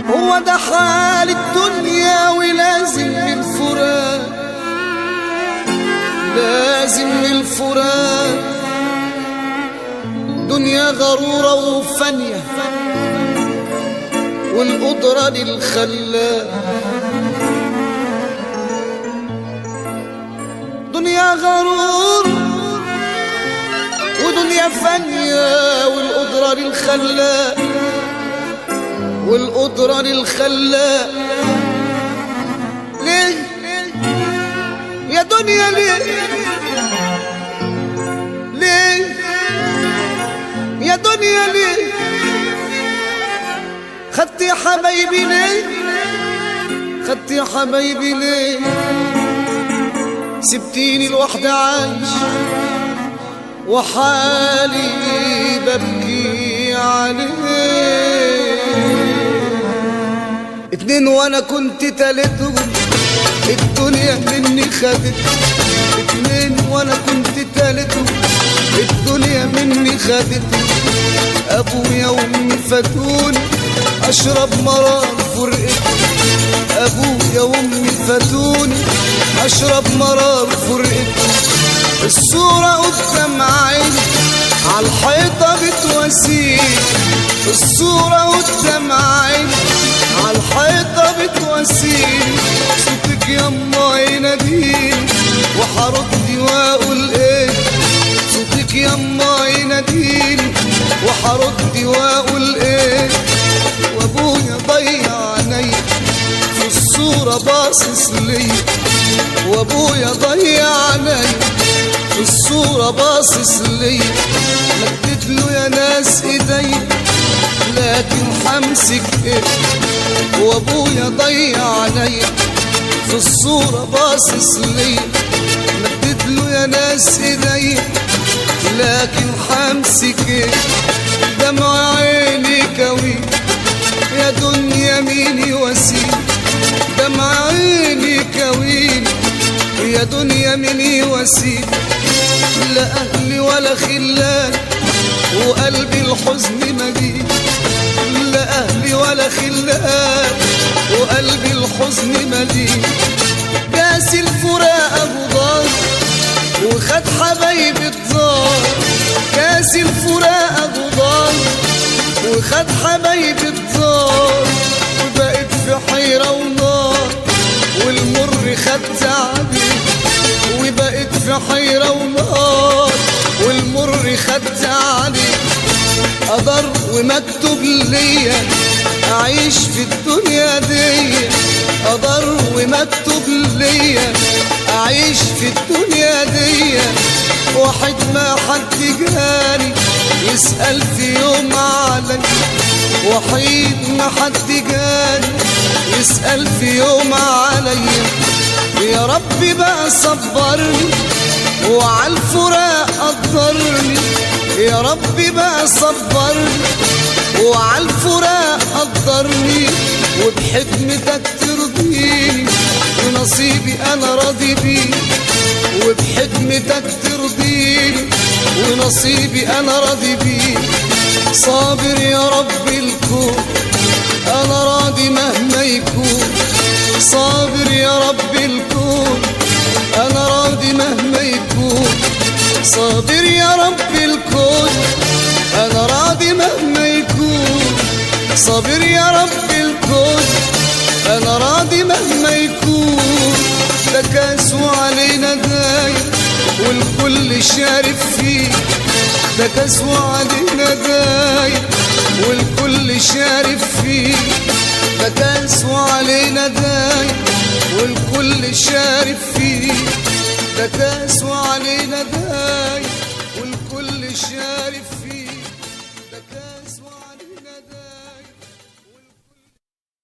هو ده حال الدنيا ولازم الفراق، لازم الفراق. دنيا غرورة وفانية والقدرة للخلاق. دنيا غرور ودنيا فانية والقدرة للخلاق، والقدرة للخلاق. ليه يا دنيا ليه؟ ليه يا دنيا ليه؟ خدت يا حبايبي ليه؟ خدت يا حبايبي ليه؟ سبتيني لوحدي عايش وحالي ببكي عليه. اتنين وانا كنت تالتهم الدنيا مني خدت. اتنين وانا كنت تالتهم الدنيا مني خدت. ابويا وامي فاتوني اشرب مرار فرقتهم. ابويا وامي فاتوني اشرب مرار فرقتهم. الصورة قدام عيني عالحيطة بتواسيني. الصورة قدام عيني عالحيطة بتواسيني. صوتك يما يناديني وحردي واقول ايه. صوتك يما يناديني وحردي واقول ايه. وابويا ضيع عينيا في الصورة باصص ليا. وابويا ضيع عينيا في الصورة باصص ليا. مدت له يا ناس ايديا لكن حمسك ايه. وابويا ضيع عينيا في الصورة باصص ليا. مدت له يا ناس ايديا لكن حمسك ايه. دمع عيني كوي يا دنيا مين يواسيني. دمع عيني كويني يا دنيا مين يواسيني. لا أهلي ولا خلان وقلبي الحزن مليء. لا أهلي ولا خلان وقلبي الحزن مليء. كاس الفراق أبو ضار وخد حبايبي الضار. كاس الفراق أبو ضار وخد حبايبي الضار. وبقيت في حيرة ونار والمر خد تعبي. وبقيت في حيرة ونار والمر خد تعبي. قدر ومكتوب ليا أعيش في الدنيا دي. قدر ومكتوب ليا أعيش في الدنيا دي. واحد ما حد جاني يسأل في يوم علي. وحيد ما حد جاني يسأل في يوم علي. يا ربي بقى صبرني وعالفراق قدرني. يا ربي بقى صبرني وعالفراق قدرني. وبحكمتك ترضيني ونصيبي انا راضي بيه. وبحكمتك ترضيني ونصيبي انا راضي بيه. صابر يا رب الكون انا راضي مهما يكون. صابر يا رب الكون انا راضي مهما يكون. صابر يا رب الكون انا راضي مهما يكون. صابر يا رب الكون انا راضي مهما يكون. ده كاس وعلينا دايم والكل شارب فيه. ده كاس وعلينا دايم والكل شارب فيه. ده كاس وعلينا دايم والكل شارب فيه. ده كاس وعلينا دايم والكل شارب فيه.